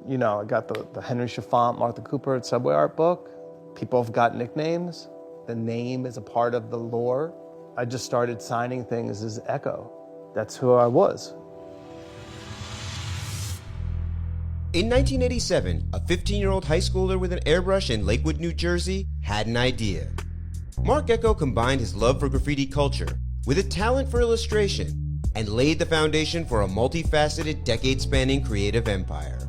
You know, I got the Henry Chalfant, Martha Cooper Subway Art book. People have got nicknames. The name is a part of the lore. I just started signing things as Ecko. That's who I was. In 1987, a 15-year-old high schooler with an airbrush in Lakewood, New Jersey, had an idea. Marc Eckō combined his love for graffiti culture with a talent for illustration and laid the foundation for a multifaceted, decade-spanning creative empire.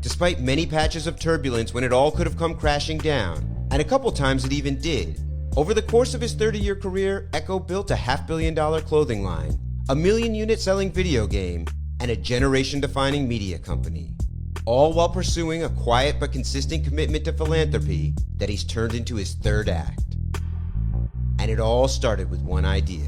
Despite many patches of turbulence when it all could have come crashing down, and a couple times it even did, over the course of his 30-year career, Ecko built a $500 million clothing line, a 1 million-unit selling video game, and a generation-defining media company. All while pursuing a quiet but consistent commitment to philanthropy that he's turned into his third act. And it all started with one idea.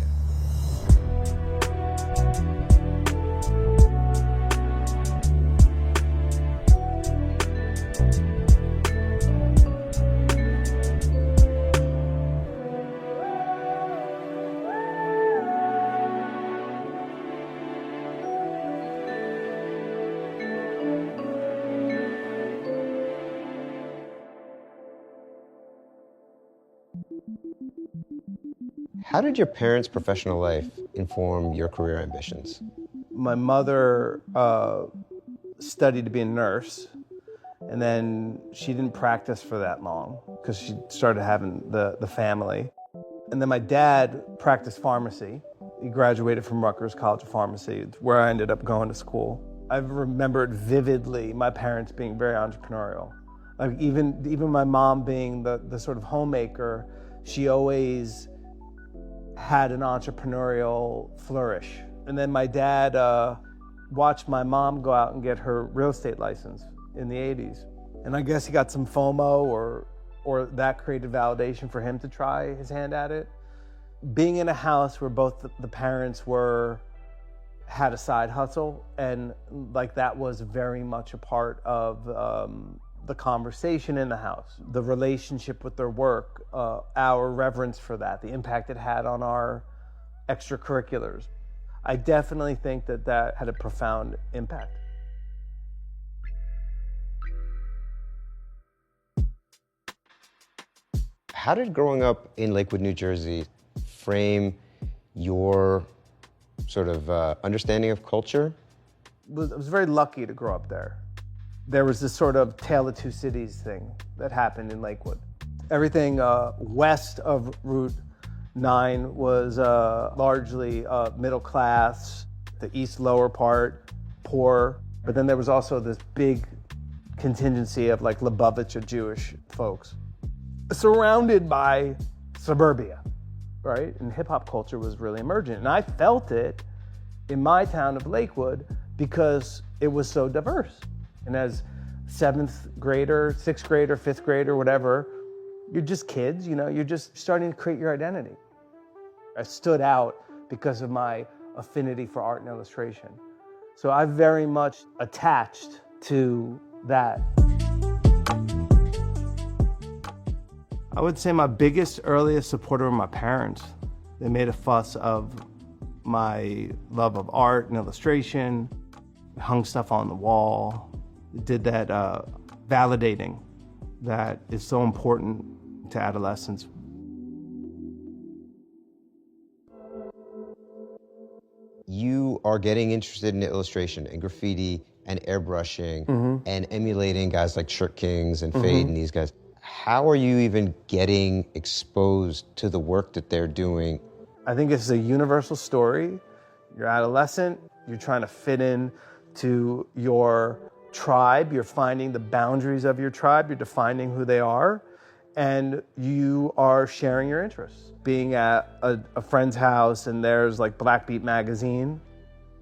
How did your parents' professional life inform your career ambitions? My mother studied to be a nurse, and then she didn't practice for that long because she started having the family. And then my dad practiced pharmacy. He graduated from Rutgers College of Pharmacy, where I ended up going to school. I remembered vividly my parents being very entrepreneurial. Like even my mom being the sort of homemaker, she always had an entrepreneurial flourish. And then my dad watched my mom go out and get her real estate license in the 80s. And I guess he got some FOMO or that created validation for him to try his hand at it. Being in a house where both the parents had a side hustle, and like that was very much a part of the conversation in the house, the relationship with their work, our reverence for that, the impact it had on our extracurriculars. I definitely think that had a profound impact. How did growing up in Lakewood, New Jersey frame your sort of understanding of culture? I was very lucky to grow up there. There was this sort of Tale of Two Cities thing that happened in Lakewood. Everything west of Route 9 was largely middle class, the east lower part, poor. But then there was also this big contingency of like Lubavitcher Jewish folks, surrounded by suburbia, right? And hip hop culture was really emergent. And I felt it in my town of Lakewood because it was so diverse. And as 7th grader, 6th grader, 5th grader, whatever, you're just kids, you know, you're just starting to create your identity. I stood out because of my affinity for art and illustration. So I very much attached to that. I would say my biggest, earliest supporter were my parents. They made a fuss of my love of art and illustration, hung stuff on the wall, did that validating that is so important to adolescence. You are getting interested in illustration and graffiti and airbrushing and emulating guys like Shirt Kings and Fade and these guys. How are you even getting exposed to the work that they're doing? I think it's a universal story. You're adolescent, you're trying to fit in to your tribe, you're finding the boundaries of your tribe, you're defining who they are, and you are sharing your interests. Being at a friend's house and there's like Black Beat magazine,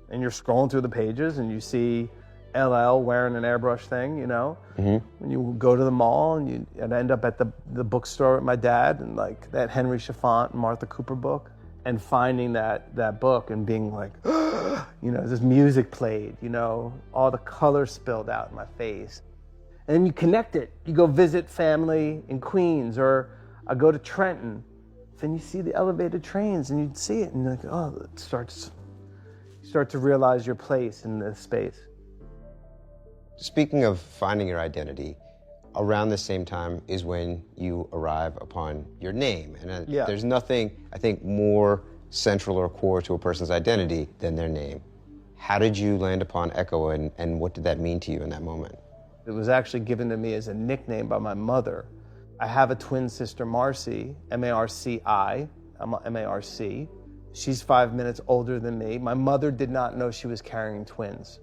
and you're scrolling through the pages and you see LL wearing an airbrush thing, you know? When you go to the mall and end up at the bookstore with my dad and like that Henry Chalfant and Martha Cooper book, and finding that book and being like, you know, this music played, you know, all the color spilled out in my face. And then you connect it. You go visit family in Queens, or I go to Trenton, then you see the elevated trains and you'd see it and you're like, oh, you start to realize your place in this space. Speaking of finding your identity, around the same time is when you arrive upon your name. And Yeah. there's nothing, I think, more central or core to a person's identity than their name. How did you land upon Ecko, and what did that mean to you in that moment? It was actually given to me as a nickname by my mother. I have a twin sister, Marcy, M-A-R-C-I, I'm M-A-R-C. She's 5 minutes older than me. My mother did not know she was carrying twins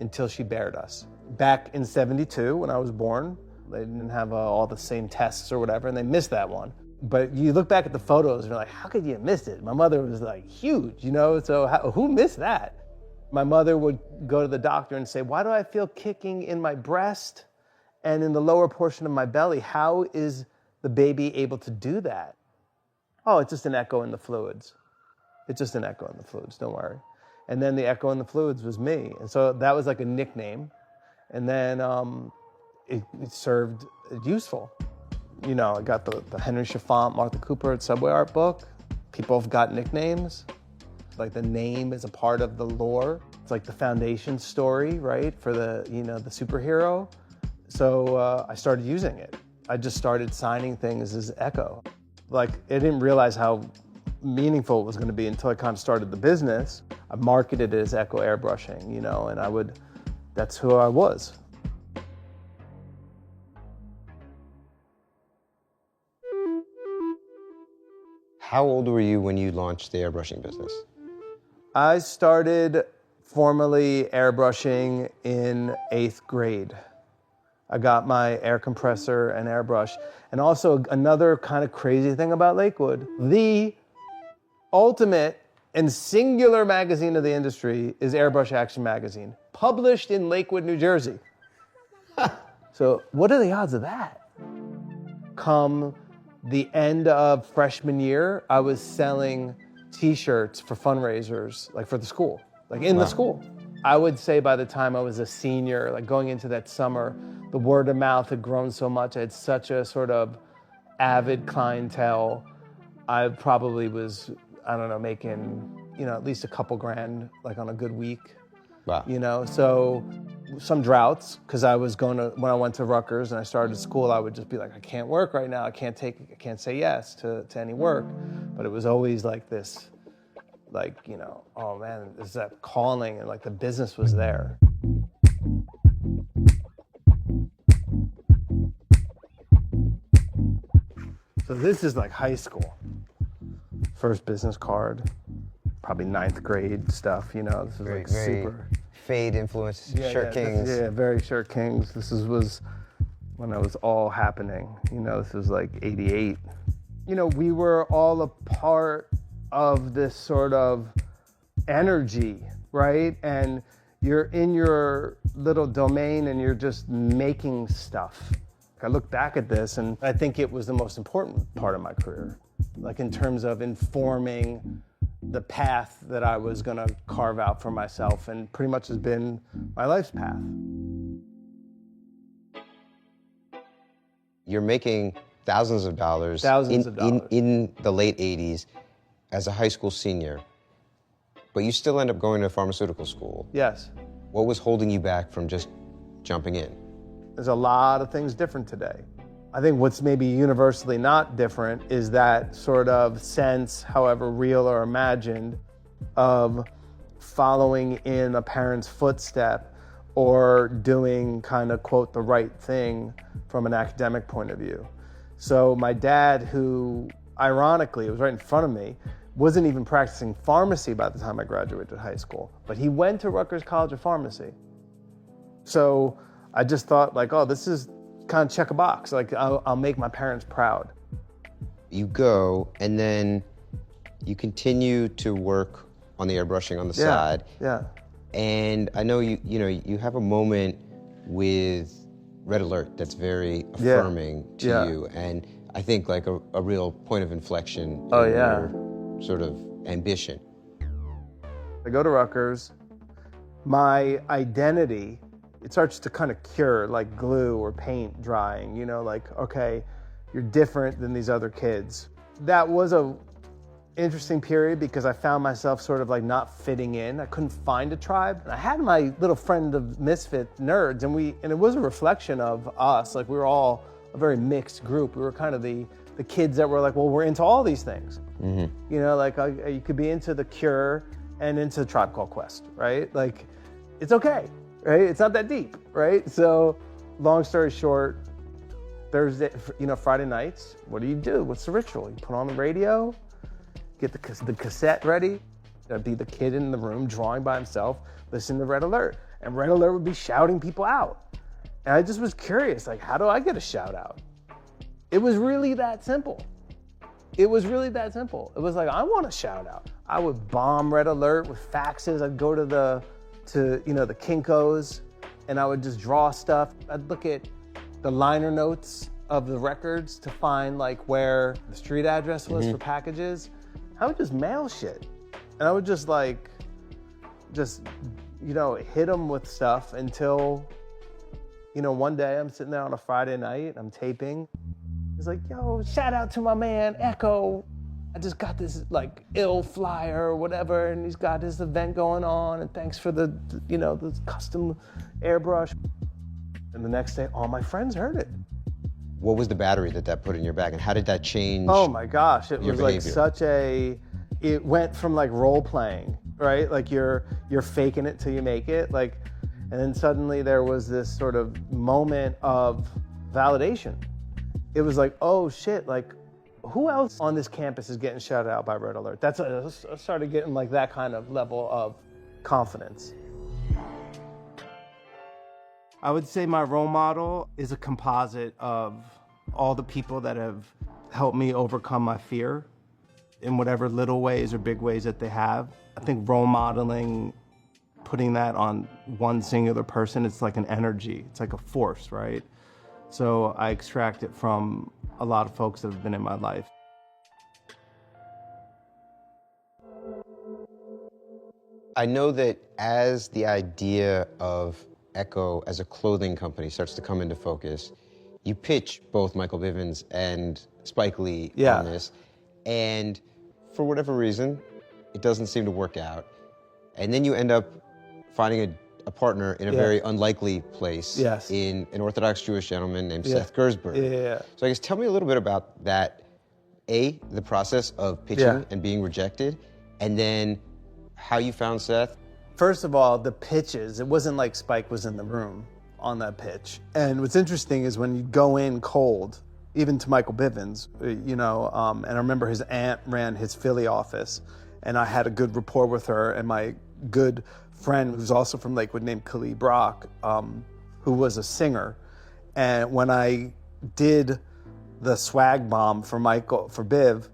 until she bared us. Back in '72, when I was born, they didn't have all the same tests or whatever, and they missed that one. But you look back at the photos and you're like, how could you have missed it? My mother was like huge, so who missed that? My mother would go to the doctor and say, why do I feel kicking in my breast and in the lower portion of my belly? How is the baby able to do that? Oh, it's just an echo in the fluids. It's just an echo in the fluids, don't worry. And then the echo in the fluids was me. And so that was like a nickname. And then it served useful. I got the Henry Chiffant, Martha Cooper at Subway Art book. People have got nicknames. Like the name is a part of the lore. It's like the foundation story, right, for the superhero. So I started using it. I just started signing things as Ecko. Like, I didn't realize how meaningful it was going to be until I kind of started the business. I marketed it as Ecko airbrushing, and that's who I was. How old were you when you launched the airbrushing business? I started formally airbrushing in 8th grade. I got my air compressor and airbrush. And also another kind of crazy thing about Lakewood, the ultimate and singular magazine of the industry is Airbrush Action Magazine, published in Lakewood, New Jersey. So what are the odds of that? Come the end of freshman year, I was selling t-shirts for fundraisers, like for the school, like in the school. I would say by the time I was a senior, like going into that summer, the word of mouth had grown so much. I had such a sort of avid clientele. I probably was, making, at least a couple grand, like on a good week. Wow. So some droughts, because when I went to Rutgers and I started school, I would just be like, I can't work right now. I can't say yes to any work. But it was always like this, oh man, is that calling, and like the business was there. So this is like high school. First business card, probably 9th grade stuff, this is Very, like super. Fade influence, Shirt Kings. Very Shirt Kings. This was when it was all happening. This was like 88. We were all a part of this sort of energy, right? And you're in your little domain and you're just making stuff. I look back at this and I think it was the most important part of my career, like in terms of informing the path that I was going to carve out for myself, and pretty much has been my life's path. You're making thousands of dollars in the late 80s as a high school senior, but you still end up going to pharmaceutical school. Yes. What was holding you back from just jumping in? There's a lot of things different today. I think what's maybe universally not different is that sort of sense, however real or imagined, of following in a parent's footstep or doing kind of, quote, the right thing from an academic point of view. So my dad, who ironically, it was right in front of me, wasn't even practicing pharmacy by the time I graduated high school, but he went to Rutgers College of Pharmacy. So I just thought like, oh, this is kind of check a box. Like I'll make my parents proud. You go and then you continue to work on the airbrushing on the side. Yeah. And I know you have a moment with Red Alert that's very affirming to you, and I think like a real point of inflection in your sort of ambition. I go to Rutgers. My identity, it starts to kind of cure like glue or paint drying, like, okay, you're different than these other kids. That was interesting period because I found myself sort of like not fitting in. I couldn't find a tribe. And I had my little friend of misfit nerds, and it was a reflection of us. Like we were all a very mixed group. We were kind of the kids that were like, well, we're into all these things. You know, like you could be into The Cure and into Tribe Called Quest, right? Like, it's okay, right? It's not that deep, right? So, long story short, Thursday, Friday nights, what do? What's the ritual? You put on the radio, get the cassette ready. There'd be the kid in the room drawing by himself, listening to Red Alert. And Red Alert would be shouting people out. And I just was curious, like, how do I get a shout out? It was really that simple. It was like, I want a shout out. I would bomb Red Alert with faxes. I'd go to the Kinko's and I would just draw stuff. I'd look at the liner notes of the records to find like where the street address was for packages. I would just mail shit. And I would just hit them with stuff until, one day I'm sitting there on a Friday night, I'm taping. He's like, yo, shout out to my man, Ecko. I just got this like ill flyer or whatever, and he's got this event going on, and thanks for the custom airbrush. And the next day, all my friends heard it. What was the battery that put in your bag, and how did that change? Oh my gosh, it was behavior? Like it went from like role playing, right? Like you're faking it till you make it, like, and then suddenly there was this sort of moment of validation. It was like, oh shit, like who else on this campus is getting shouted out by Red Alert? I started getting like that kind of level of confidence. I would say my role model is a composite of all the people that have helped me overcome my fear in whatever little ways or big ways that they have. I think role modeling, putting that on one singular person, it's like an energy, it's like a force, right? So I extract it from a lot of folks that have been in my life. I know that as the idea of Ecko as a clothing company starts to come into focus, you pitch both Michael Bivins and Spike Lee on this, and for whatever reason, it doesn't seem to work out. And then you end up finding a partner in a very unlikely place in an Orthodox Jewish gentleman named Seth Gersberg. So I guess tell me a little bit about that, the process of pitching and being rejected, and then how you found Seth. First of all, the pitches, it wasn't like Spike was in the room on that pitch. And what's interesting is when you go in cold, even to Michael Bivins, and I remember his aunt ran his Philly office, and I had a good rapport with her, and my good friend who's also from Lakewood named Khalid Brock, who was a singer. And when I did the swag bomb for Biv,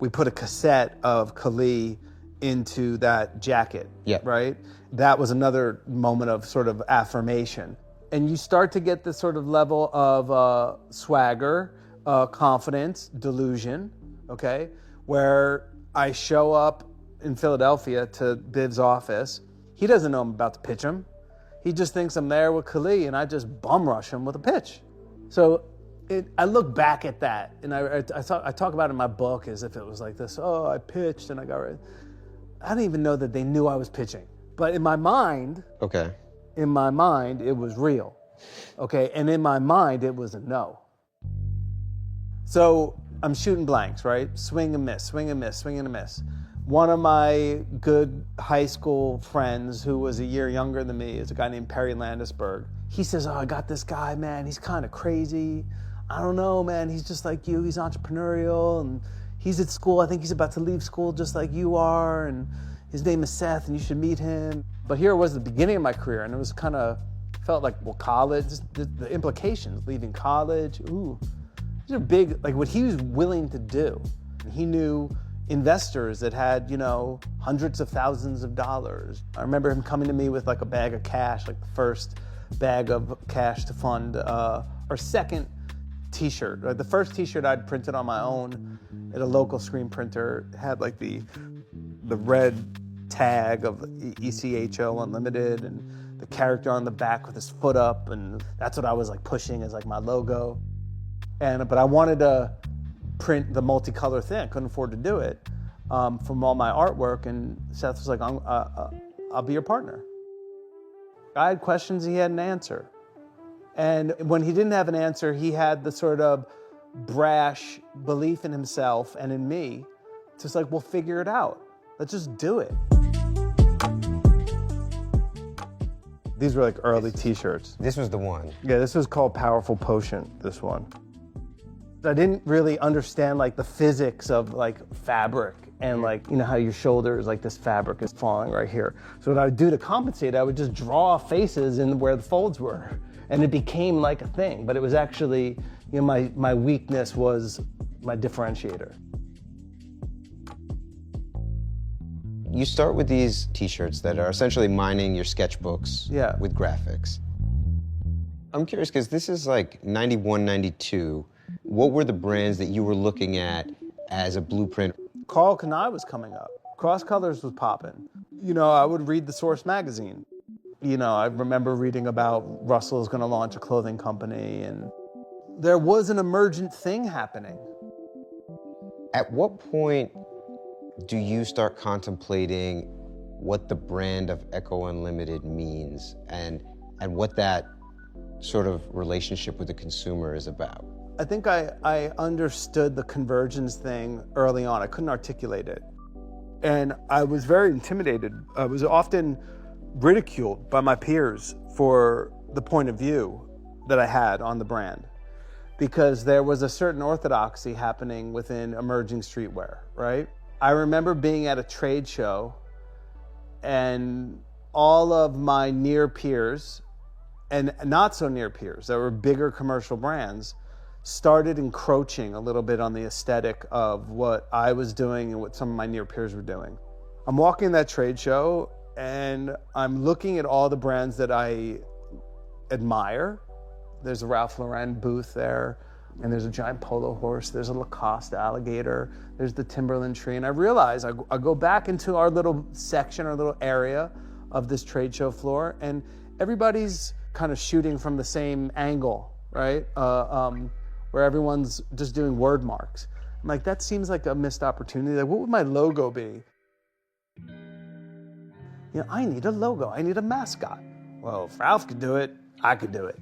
we put a cassette of Khalid into that jacket, right? That was another moment of sort of affirmation. And you start to get this sort of level of swagger, confidence, delusion, okay? Where I show up in Philadelphia to Biv's office. He doesn't know I'm about to pitch him. He just thinks I'm there with Khalid, and I just bum rush him with a pitch. So I look back at that, and I talk about it in my book as if it was like this, oh, I pitched and I got ready. I didn't even know that they knew I was pitching. But in my mind, it was real, okay? And in my mind, it was a no. So I'm shooting blanks, right? Swing and miss, swing and miss, swing and miss. One of my good high school friends who was a year younger than me is a guy named Perry Landisberg. He says, oh, I got this guy, man. He's kind of crazy. I don't know, man. He's just like you. He's entrepreneurial, and he's at school. I think he's about to leave school just like you are, and his name is Seth, and you should meet him. But here was the beginning of my career, and it was kind of, felt like, well, college, the implications, leaving college, ooh. These are big, like what he was willing to do. He knew investors that had, hundreds of thousands of dollars. I remember him coming to me with like a bag of cash, like the first bag of cash to fund our second t-shirt. Right? The first t-shirt I'd printed on my own at a local screen printer had like the red tag of ECHO Unlimited and the character on the back with his foot up, and that's what I was like pushing as like my logo. But I wanted to print the multicolor thing. I couldn't afford to do it. from all my artwork, and Seth was like, I'll be your partner. I had questions, he had an answer. And when he didn't have an answer, he had the sort of brash belief in himself and in me. Just like, we'll figure it out. Let's just do it. These were like early t-shirts. This was the one. Yeah, this was called Powerful Potion, this one. I didn't really understand like the physics of like fabric and like, you know, how your shoulders, like this fabric is falling right here. So what I would do to compensate, I would just draw faces in where the folds were. And it became like a thing, but it was actually, you know, my weakness was my differentiator. You start with these t-shirts that are essentially mining your sketchbooks with graphics. I'm curious, because this is like 91, 92. What were the brands that you were looking at as a blueprint? Carl Kanai was coming up. Cross Colors was popping. You know, I would read the Source magazine. You know, I remember reading about Russell's gonna launch a clothing company, and there was an emergent thing happening. At what point do you start contemplating what the brand of Ecko Unlimited means and what that sort of relationship with the consumer is about? I think I understood the convergence thing early on. I couldn't articulate it. And I was very intimidated. I was often ridiculed by my peers for the point of view that I had on the brand, because there was a certain orthodoxy happening within emerging streetwear, right? I remember being at a trade show and all of my near peers and not so near peers that were bigger commercial brands started encroaching a little bit on the aesthetic of what I was doing and what some of my near peers were doing. I'm walking that trade show and I'm looking at all the brands that I admire. There's a Ralph Lauren booth there, and there's a giant polo horse, there's a Lacoste alligator, there's the Timberland tree, and I realize I go back into our little section, our little area of this trade show floor, and everybody's kind of shooting from the same angle, right? Where everyone's just doing word marks. I'm like, that seems like a missed opportunity. Like, what would my logo be? You know, I need a logo, I need a mascot. Well, if Ralph could do it, I could do it.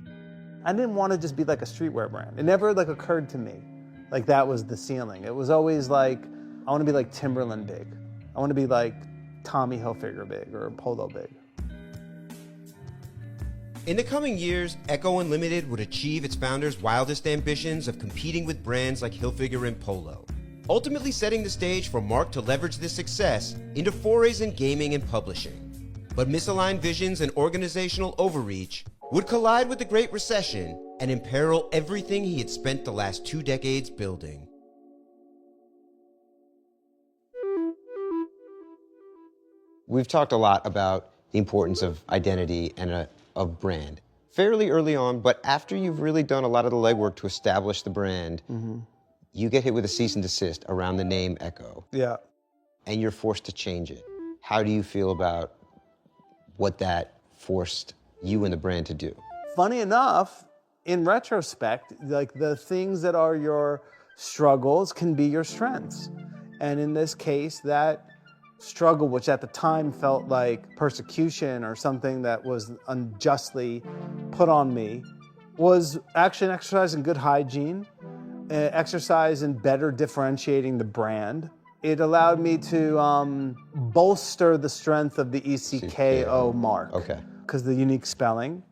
I didn't want to just be like a streetwear brand. It never like occurred to me like that was the ceiling. It was always like, I want to be like Timberland big. I want to be like Tommy Hilfiger big or Polo big. In the coming years, Ecko Unlimited would achieve its founders' wildest ambitions of competing with brands like Hilfiger and Polo, ultimately setting the stage for Marc to leverage this success into forays in gaming and publishing. But misaligned visions and organizational overreach would collide with the Great Recession and imperil everything he had spent the last 2 decades building. We've talked a lot about the importance of identity and of brand fairly early on, but after you've really done a lot of the legwork to establish the brand, you get hit with a cease and desist around the name Ecko. Yeah. And you're forced to change it. How do you feel about what that forced you and the brand to do? Funny enough, in retrospect, like the things that are your struggles can be your strengths. And in this case, that struggle, which at the time felt like persecution or something that was unjustly put on me, was actually an exercise in good hygiene, an exercise in better differentiating the brand. It allowed me to bolster the strength of the ECKO mark. Okay. Because the unique spelling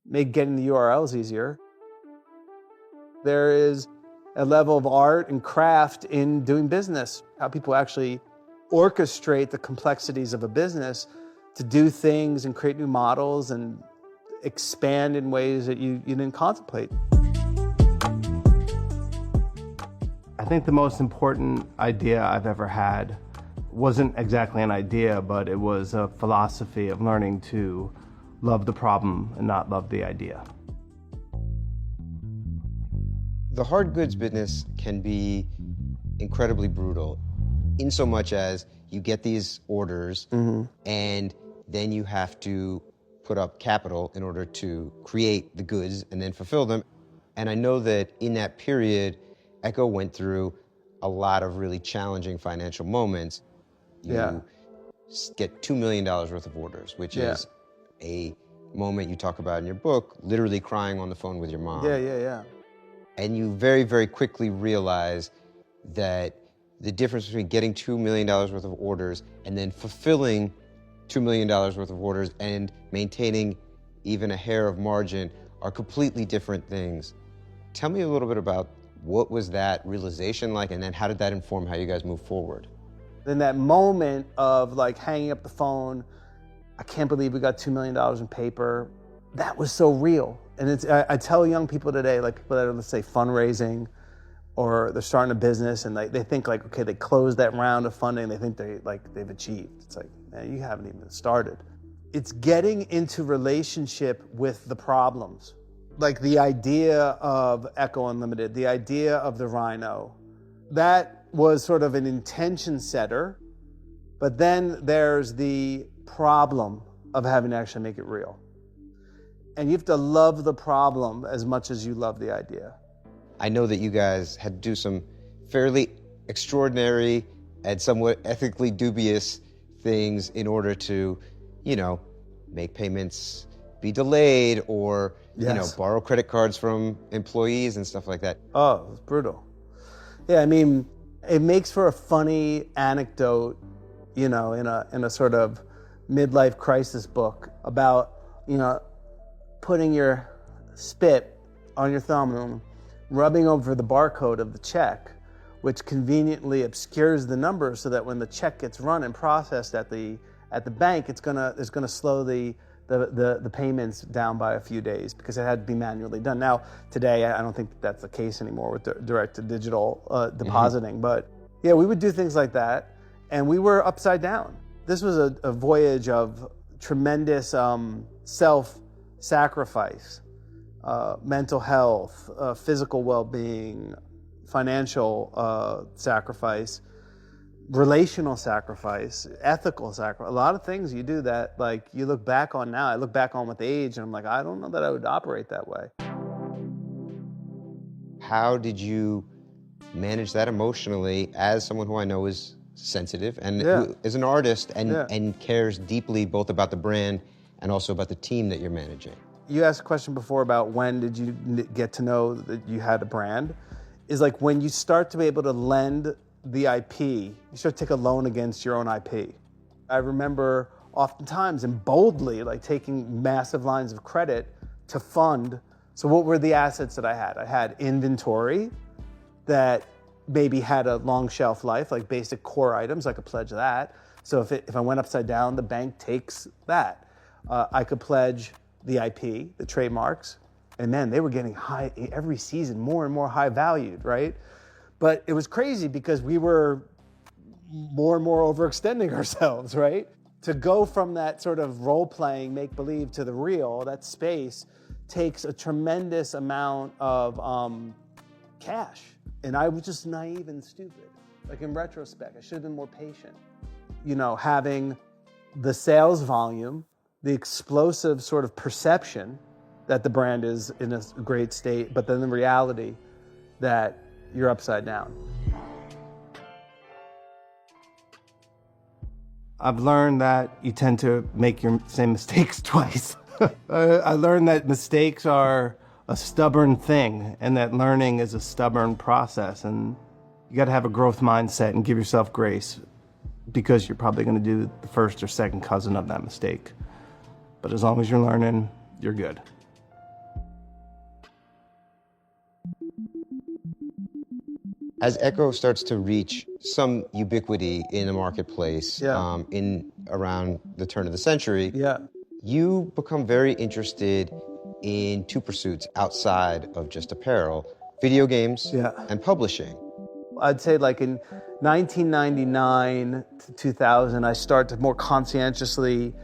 made getting the URLs easier. There is a level of art and craft in doing business, how people actually orchestrate the complexities of a business to do things and create new models and expand in ways that you didn't contemplate. I think the most important idea I've ever had wasn't exactly an idea, but it was a philosophy of learning to love the problem and not love the idea. The hard goods business can be incredibly brutal, in so much as you get these orders and then you have to put up capital in order to create the goods and then fulfill them. And I know that in that period, Ecko went through a lot of really challenging financial moments, you get $2 million worth of orders, which is a moment you talk about in your book, literally crying on the phone with your mom. Yeah. And you very, very quickly realize that the difference between getting $2 million worth of orders and then fulfilling $2 million worth of orders and maintaining even a hair of margin are completely different things. Tell me a little bit about what was that realization like, and then how did that inform how you guys move forward? In that moment of like hanging up the phone, I can't believe we got $2 million in paper. That was so real. And I tell young people today, like people that are, let's say, fundraising, or they're starting a business and they think like, okay, they closed that round of funding, they think they've achieved. It's like, man, you haven't even started. It's getting into relationship with the problems. Like the idea of Ecko Unlimited, the idea of the Rhino, that was sort of an intention setter, but then there's the problem of having to actually make it real. And you have to love the problem as much as you love the idea. I know that you guys had to do some fairly extraordinary and somewhat ethically dubious things in order to, make payments be delayed or, borrow credit cards from employees and stuff like that. Oh, it's brutal. Yeah, I mean, it makes for a funny anecdote, in a sort of midlife crisis book about, putting your spit on your thumb and rubbing over the barcode of the check, which conveniently obscures the number so that when the check gets run and processed at the bank, it's gonna slow the payments down by a few days because it had to be manually done. Now, today, I don't think that's the case anymore with direct to digital depositing, but yeah, we would do things like that, and we were upside down. This was a voyage of tremendous self-sacrifice, mental health, physical well-being, financial sacrifice, relational sacrifice, ethical sacrifice, a lot of things you do that like you look back on now. I look back on with age and I'm like, I don't know that I would operate that way. How did you manage that emotionally as someone who I know is sensitive and who is an artist and cares deeply both about the brand and also about the team that you're managing? You asked a question before about when did you get to know that you had a brand. Is like when you start to be able to lend the IP, you start to take a loan against your own IP. I remember oftentimes and boldly like taking massive lines of credit to fund. So what were the assets that I had? I had inventory that maybe had a long shelf life, like basic core items. I could pledge that. So if I went upside down, the bank takes that. I could pledge the IP, the trademarks, and then they were getting high every season, more and more high valued, right? But it was crazy because we were more and more overextending ourselves, right? To go from that sort of role-playing, make-believe to the real, that space takes a tremendous amount of cash. And I was just naive and stupid. Like in retrospect, I should have been more patient. Having the sales volume, the explosive sort of perception that the brand is in a great state, but then the reality that you're upside down. I've learned that you tend to make your same mistakes twice. I learned that mistakes are a stubborn thing and that learning is a stubborn process, and you got to have a growth mindset and give yourself grace because you're probably going to do the first or second cousin of that mistake. But as long as you're learning, you're good. As Ecko starts to reach some ubiquity in the marketplace in around the turn of the century, you become very interested in two pursuits outside of just apparel, video games and publishing. I'd say like in 1999 to 2000, I start to more conscientiously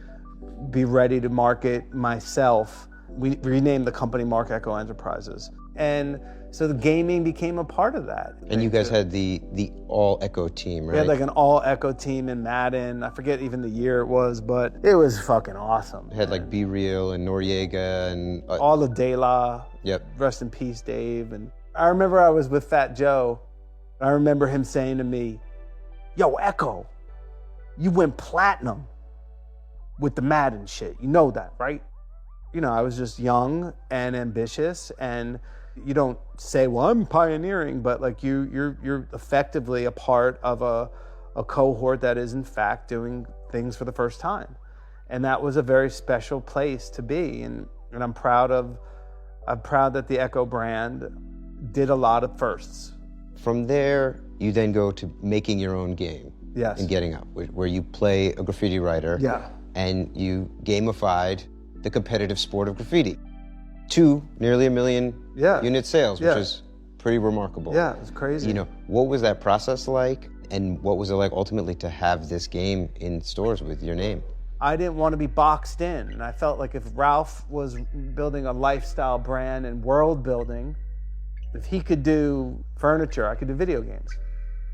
be ready to market myself. We renamed the company Marc Eckō Enterprises. And so the gaming became a part of that. And you guys had the all Ecko team, right? We had like an all Ecko team in Madden. I forget even the year it was, but it was fucking awesome. It had like Be Real and Noriega and... all of De La. Yep. Rest in peace, Dave. And I remember I was with Fat Joe I remember him saying to me, "Yo, Ecko, you went platinum with the Madden shit. You know that, right?" You know, I was just young and ambitious, and you don't say, "Well, I'm pioneering," but like you're effectively a part of a cohort that is in fact doing things for the first time. And that was a very special place to be. And I'm proud that the Ecko brand did a lot of firsts. From there, you then go to making your own game. Yes. And Getting Up, where you play a graffiti writer. Yeah. And you gamified the competitive sport of graffiti to nearly 1 million unit sales, which is pretty remarkable. Yeah, it's crazy. You know, what was that process like? And what was it like ultimately to have this game in stores with your name? I didn't want to be boxed in. And I felt like if Ralph was building a lifestyle brand and world building, if he could do furniture, I could do video games.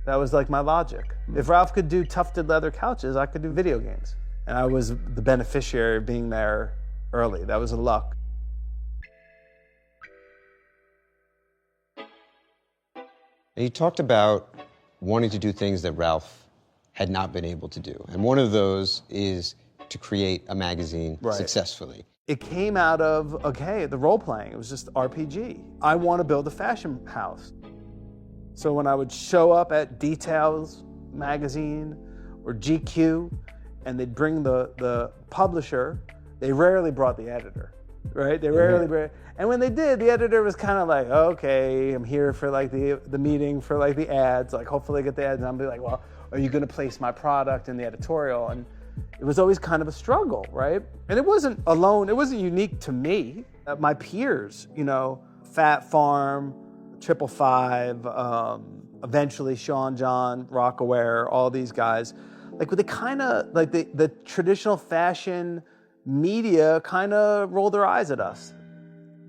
That was like my logic. If Ralph could do tufted leather couches, I could do video games. And I was the beneficiary of being there early. That was a luck. And you talked about wanting to do things that Ralph had not been able to do. And one of those is to create a magazine successfully. It came out of, the role-playing. It was just RPG. I want to build a fashion house. So when I would show up at Details magazine or GQ, and they'd bring the publisher, they rarely brought the editor, right? They rarely brought, and when they did, the editor was kind of like, okay, I'm here for like the meeting for like the ads, like hopefully I get the ads, and I'll be like, well, are you gonna place my product in the editorial? And it was always kind of a struggle, right? And it wasn't alone, it wasn't unique to me. My peers, you know, Fat Farm, 555, eventually Sean John, Rockaware, all these guys, like they kind of, like the traditional fashion media kind of rolled their eyes at us.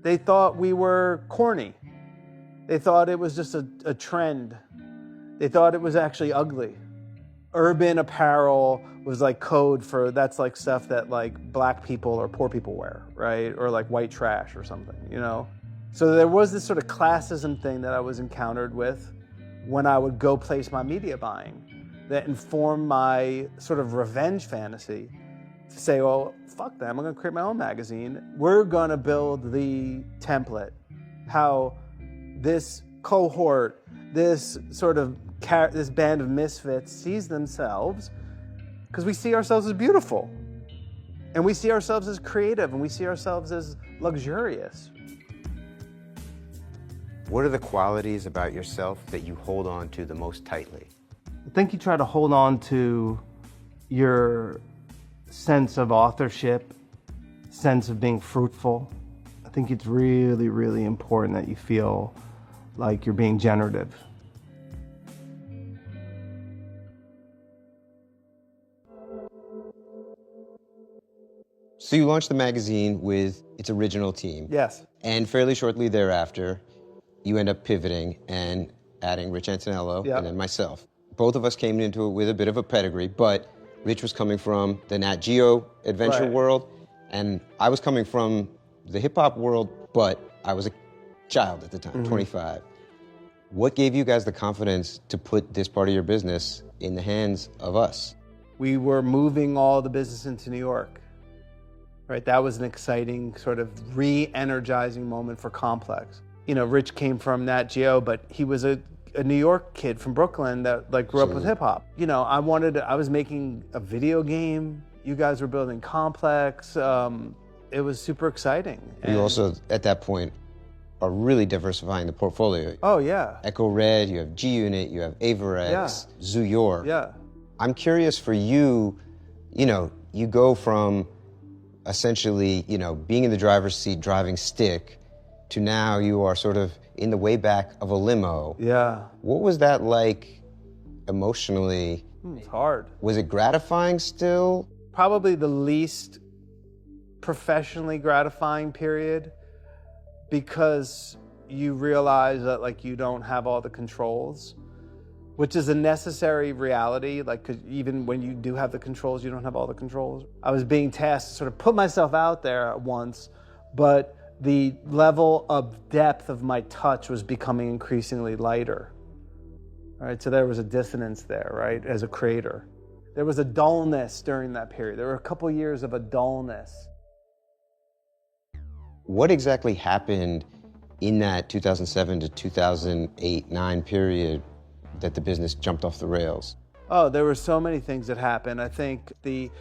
They thought we were corny. They thought it was just a trend. They thought it was actually ugly. Urban apparel was like code for, that's like stuff that like black people or poor people wear, right? Or like white trash or something, you know? So there was this sort of classism thing that I was encountered with when I would go place my media buying that informed my sort of revenge fantasy to say, well, fuck that, I'm gonna create my own magazine. We're gonna build the template, how this cohort, this sort of this band of misfits sees themselves, because we see ourselves as beautiful, and we see ourselves as creative, and we see ourselves as luxurious. What are the qualities about yourself that you hold on to the most tightly? I think you try to hold on to your sense of authorship, sense of being fruitful. I think it's really, really important that you feel like you're being generative. So you launched the magazine with its original team. Yes. And fairly shortly thereafter, you end up pivoting and adding Rich Antonello and then myself. Both of us came into it with a bit of a pedigree, but Rich was coming from the Nat Geo adventure world, and I was coming from the hip-hop world, but I was a child at the time, 25. What gave you guys the confidence to put this part of your business in the hands of us? We were moving all the business into New York, right? That was an exciting sort of re-energizing moment for Complex. You know, Rich came from Nat Geo, but he was a New York kid from Brooklyn that like grew up with hip hop. You know, I was making a video game. You guys were building Complex. It was super exciting. You also, at that point, are really diversifying the portfolio. Oh yeah. Ecko Red, you have G-Unit, you have Averex, Zoo York. Yeah. I'm curious for you, you know, you go from essentially, you know, being in the driver's seat, driving stick, to now you are sort of in the way back of a limo. Yeah. What was that like emotionally? It's hard. Was it gratifying still? Probably the least professionally gratifying period, because you realize that like you don't have all the controls, which is a necessary reality. Like, 'cause even when you do have the controls, you don't have all the controls. I was being tasked to sort of put myself out there at once, but the level of depth of my touch was becoming increasingly lighter. All right, so there was a dissonance there, right, as a creator. There was a dullness during that period. There were a couple years of a dullness. What exactly happened in that 2007 to 2008-9 period that the business jumped off the rails? Oh, there were so many things that happened. I think the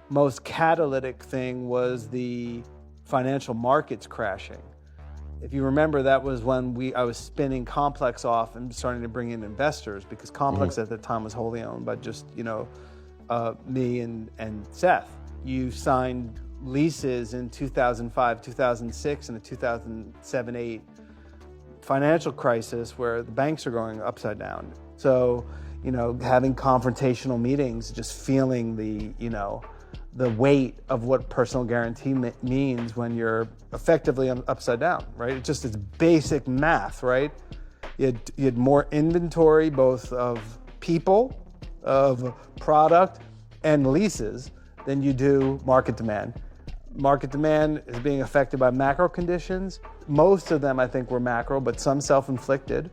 most catalytic thing was the financial markets crashing. If you remember, that was when I was spinning Complex off and starting to bring in investors, because Complex at the time was wholly owned by just, me and Seth. You signed leases in 2005, 2006, and the 2007-8 financial crisis where the banks are going upside down. So, having confrontational meetings, just feeling the weight of what personal guarantee means when you're effectively upside down, right? It's just, it's basic math, right? You had more inventory, both of people, of product, and leases than you do market demand. Market demand is being affected by macro conditions. Most of them, I think, were macro, but some self-inflicted.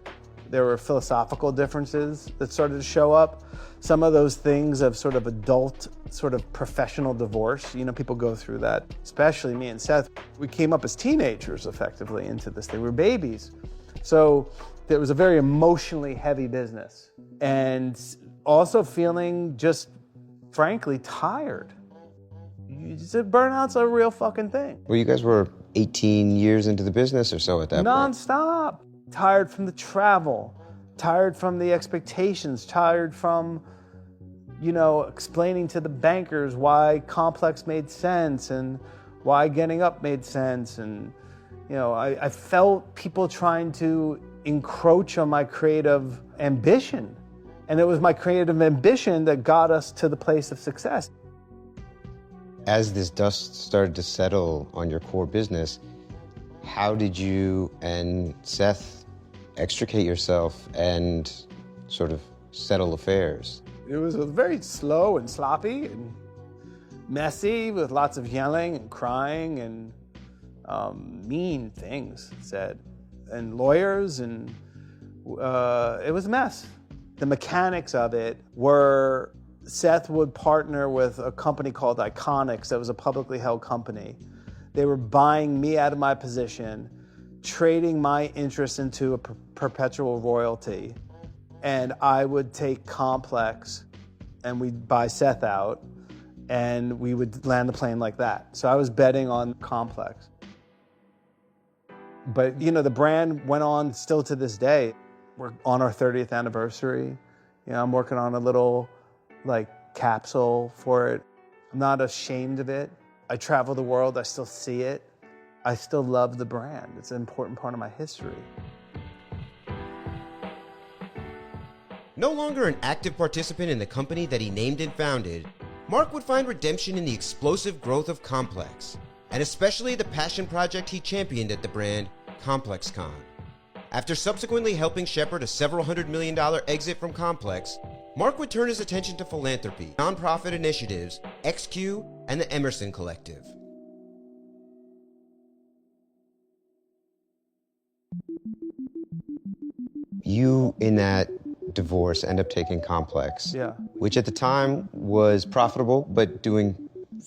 There were philosophical differences that started to show up. Some of those things of sort of adult, sort of professional divorce, people go through that, especially me and Seth. We came up as teenagers effectively into this thing. We were babies. So it was a very emotionally heavy business. And also feeling just, frankly, tired. Burnout's a real fucking thing. Well, you guys were 18 years into the business or so at that point. Non-stop. Tired from the travel, tired from the expectations, tired from, explaining to the bankers why Complex made sense and why Getting Up made sense. And, I felt people trying to encroach on my creative ambition. And it was my creative ambition that got us to the place of success. As this dust started to settle on your core business, how did you and Seth extricate yourself and sort of settle affairs? It was very slow and sloppy and messy, with lots of yelling and crying and mean things said, and lawyers, and it was a mess. The mechanics of it were Seth would partner with a company called Iconics that was a publicly held company. They were buying me out of my position, trading my interest into a perpetual royalty, and I would take Complex and we'd buy Seth out and we would land the plane like that. So I was betting on Complex. But the brand went on still to this day. We're on our 30th anniversary. I'm working on a little capsule for it. I'm not ashamed of it. I travel the world, I still see it. I still love the brand. It's an important part of my history. No longer an active participant in the company that he named and founded, Marc would find redemption in the explosive growth of Complex, and especially the passion project he championed at the brand, ComplexCon. After subsequently helping shepherd a several $100 million exit from Complex, Marc would turn his attention to philanthropy, nonprofit initiatives, XQ, and the Emerson Collective. You, in that divorce, end up taking Complex, which at the time was profitable, but doing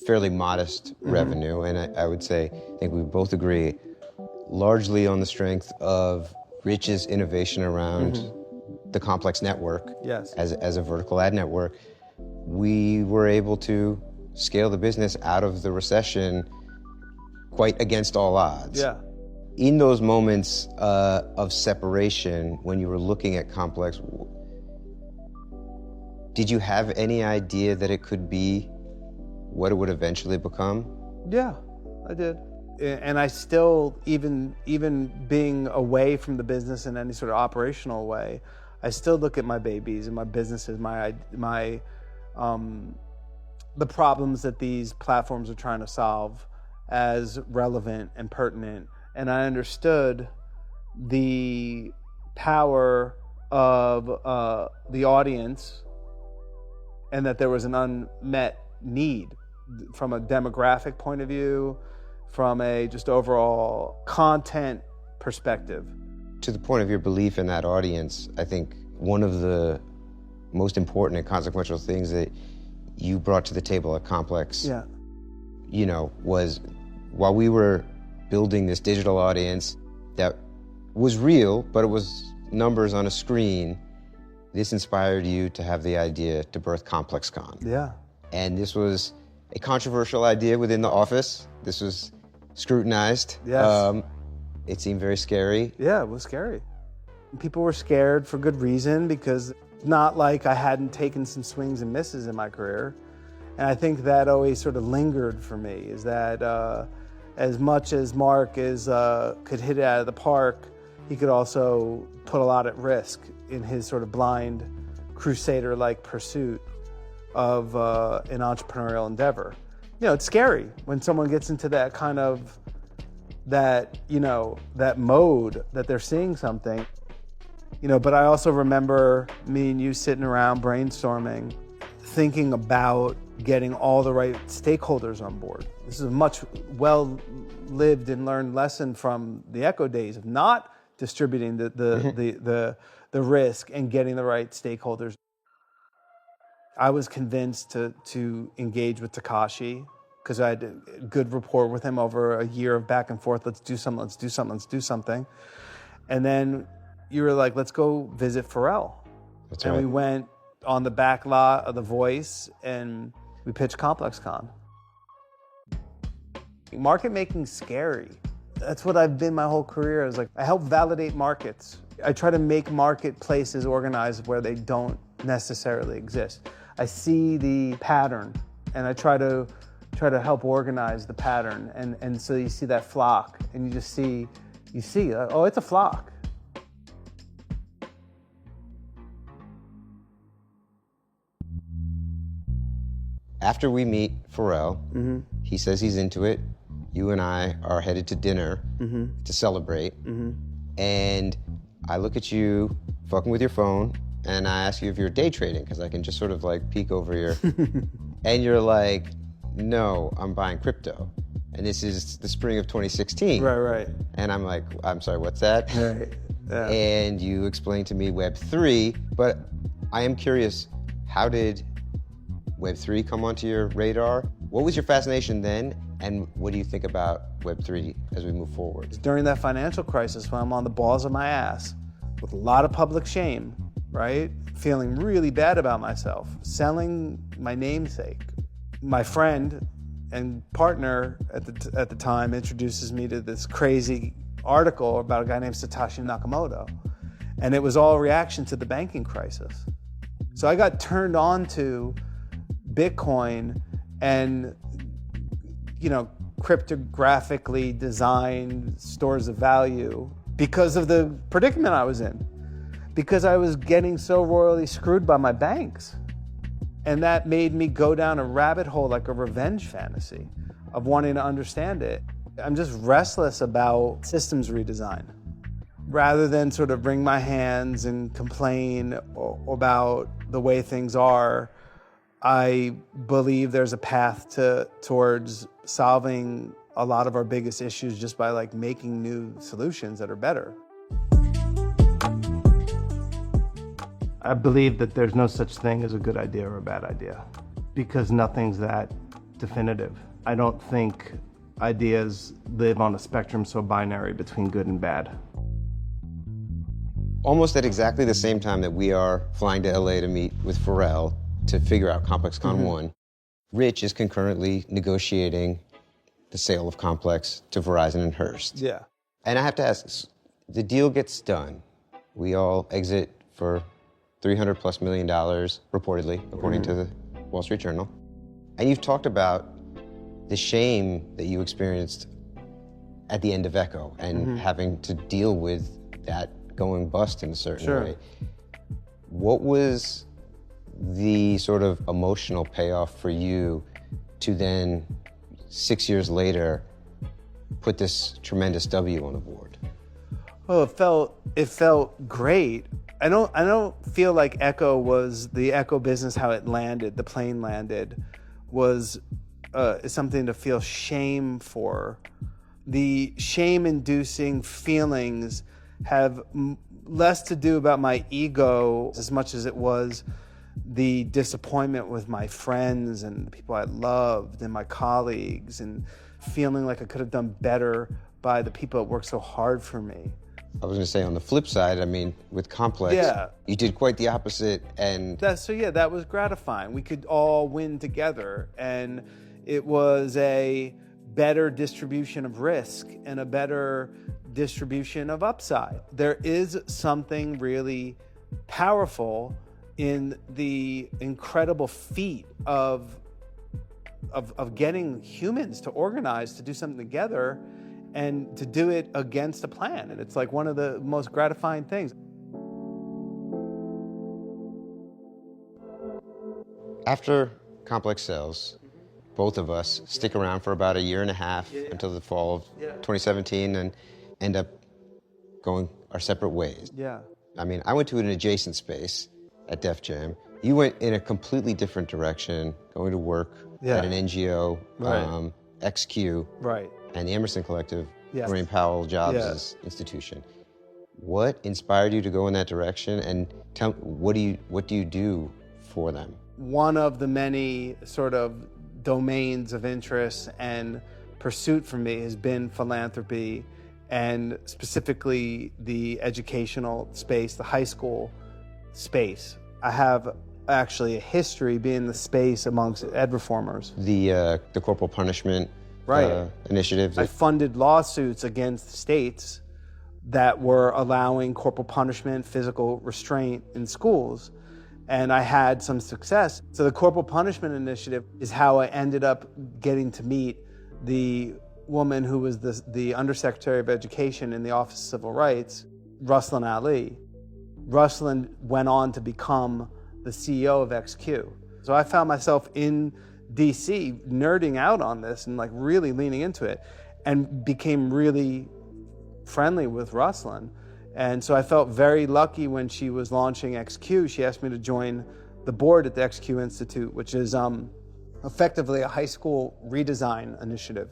fairly modest revenue. And I would say, I think we both agree, largely on the strength of Rich's innovation around the Complex network as a vertical ad network. We were able to scale the business out of the recession quite against all odds. Yeah. In those moments of separation, when you were looking at Complex, did you have any idea that it could be what it would eventually become? Yeah, I did. And I still, even being away from the business in any sort of operational way, I still look at my babies and my businesses, the problems that these platforms are trying to solve as relevant and pertinent. And I understood the power of the audience, and that there was an unmet need from a demographic point of view, from a just overall content perspective. To the point of your belief in that audience, I think one of the most important and consequential things that you brought to the table at Complex, was while we were building this digital audience that was real, but it was numbers on a screen, this inspired you to have the idea to birth ComplexCon. Yeah. And this was a controversial idea within the office. This was scrutinized. Yes. It seemed very scary. Yeah, it was scary. People were scared for good reason, because it's not like I hadn't taken some swings and misses in my career. And I think that always sort of lingered for me, is that as much as Marc could hit it out of the park, he could also put a lot at risk in his sort of blind crusader-like pursuit of an entrepreneurial endeavor. It's scary when someone gets into that kind of, that mode that they're seeing something. But I also remember me and you sitting around brainstorming, thinking about getting all the right stakeholders on board. This is a much well-lived and learned lesson from the Ecko days of not distributing the risk and getting the right stakeholders. I was convinced to engage with Takashi, because I had a good rapport with him over a year of back and forth. Let's do something. And then you were like, let's go visit Pharrell. That's and right. We went on the back lot of The Voice and we pitched ComplexCon. Market making's scary. That's what I've been my whole career. I help validate markets. I try to make marketplaces organized where they don't necessarily exist. I see the pattern and I try to help organize the pattern. And so you see that flock and you see, oh, it's a flock. After we meet Pharrell, he says he's into it. You and I are headed to dinner to celebrate. And I look at you fucking with your phone and I ask you if you're day trading, because I can just sort of peek over your, and you're like, no, I'm buying crypto. And this is the spring of 2016. Right. And I'm like, I'm sorry, what's that? Right. Yeah. And you explained to me Web3, but I am curious, how did Web3 come onto your radar? What was your fascination then, and what do you think about Web3 as we move forward? During that financial crisis, when I'm on the balls of my ass, with a lot of public shame, right? Feeling really bad about myself, selling my namesake. My friend and partner at the time introduces me to this crazy article about a guy named Satoshi Nakamoto. And it was all reaction to the banking crisis. So I got turned on to Bitcoin and, cryptographically designed stores of value because of the predicament I was in. Because I was getting so royally screwed by my banks. And that made me go down a rabbit hole, like a revenge fantasy of wanting to understand it. I'm just restless about systems redesign. Rather than sort of wring my hands and complain about the way things are, I believe there's a path towards solving a lot of our biggest issues just by making new solutions that are better. I believe that there's no such thing as a good idea or a bad idea, because nothing's that definitive. I don't think ideas live on a spectrum so binary between good and bad. Almost at exactly the same time that we are flying to LA to meet with Pharrell to figure out ComplexCon 1, Rich is concurrently negotiating the sale of Complex to Verizon and Hearst. Yeah. And I have to ask, the deal gets done. We all exit for $300+ million, reportedly, according to the Wall Street Journal. And you've talked about the shame that you experienced at the end of Ecko and having to deal with that going bust in a certain way. What was the sort of emotional payoff for you to then, 6 years later, put this tremendous W on the board? Oh, it felt great. I don't feel like Ecko was the Ecko business, how it landed, the plane landed, was something to feel shame for. The shame-inducing feelings have less to do about my ego as much as it was the disappointment with my friends and the people I loved and my colleagues, and feeling like I could have done better by the people that worked so hard for me. I was going to say, on the flip side, I mean, with Complex, you did quite the opposite. And that was gratifying. We could all win together, and it was a better distribution of risk and a better distribution of upside. There is something really powerful in the incredible feat of getting humans to organize to do something together and to do it against a plan. And it's like one of the most gratifying things. After Complex sells, both of us stick around for about a year and a half until the fall of 2017 and end up going our separate ways. Yeah. I mean, I went to an adjacent space at Def Jam. You went in a completely different direction, going to work at an NGO, XQ, and the Emerson Collective, Maureen Powell Jobs' institution. What inspired you to go in that direction, and tell what do you do for them? One of the many sort of domains of interest and pursuit for me has been philanthropy, and specifically the educational space, the high school space. I have actually a history being the space amongst ed reformers. The corporal punishment initiative. I funded lawsuits against states that were allowing corporal punishment, physical restraint in schools, and I had some success. So the corporal punishment initiative is how I ended up getting to meet the woman who was the Undersecretary of Education in the Office of Civil Rights, Ruslan Ali. Ruslan went on to become the CEO of XQ. So I found myself in DC nerding out on this and like really leaning into it, and became really friendly with Ruslan. And so I felt very lucky when she was launching XQ. She asked me to join the board at the XQ Institute, which is effectively a high school redesign initiative.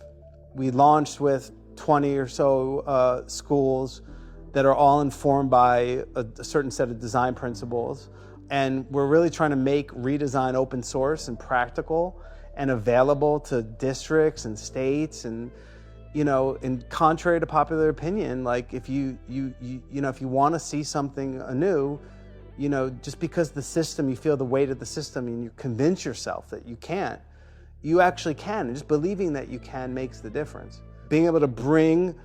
We launched with 20 or so schools that are all informed by a certain set of design principles. And we're really trying to make redesign open source and practical and available to districts and states. And, you know, and contrary to popular opinion, like if you want to see something anew, you know, just because the system, you feel the weight of the system and you convince yourself that you can't, you actually can. And just believing that you can makes the difference. Being able to bring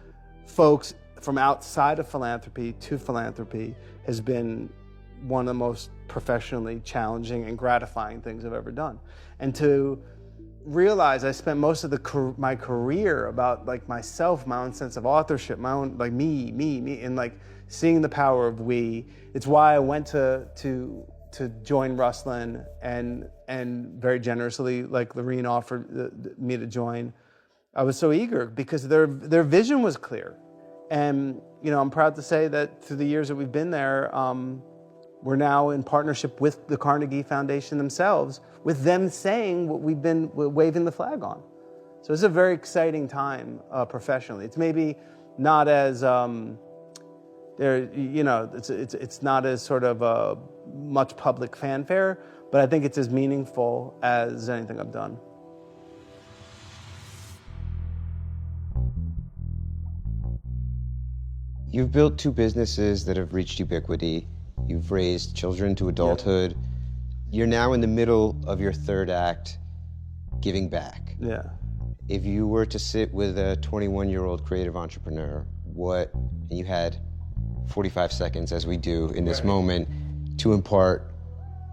folks from outside of philanthropy to philanthropy has been one of the most professionally challenging and gratifying things I've ever done. And to realize I spent most of my career about like myself, my own sense of authorship, my own like me, and like seeing the power of we. It's why I went to join Ruslan, and very generously, like Lorene offered me to join. I was so eager because their vision was clear. And, you know, I'm proud to say that through the years that we've been there, we're now in partnership with the Carnegie Foundation themselves, with them saying what we've been waving the flag on. So it's a very exciting time professionally. It's maybe not as, it's not as sort of much public fanfare, but I think it's as meaningful as anything I've done. You've built two businesses that have reached ubiquity. You've raised children to adulthood. Yeah. You're now in the middle of your third act, giving back. Yeah. If you were to sit with a 21-year-old creative entrepreneur, and you had 45 seconds, as we do in this moment, to impart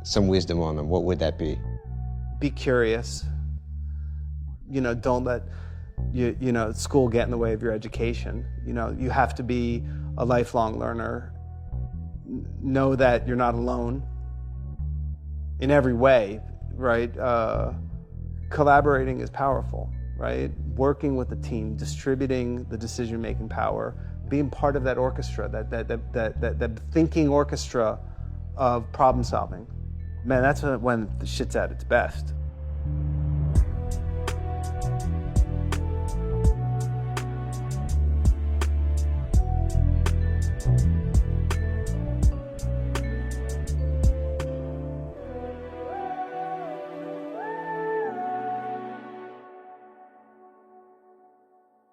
some wisdom on them, what would that be? Be curious. You know, don't let school get in the way of your education. You know, you have to be a lifelong learner. Know that you're not alone in every way, right? Collaborating is powerful, right? Working with the team, distributing the decision-making power, being part of that orchestra, that thinking orchestra of problem solving. Man, that's when the shit's at its best.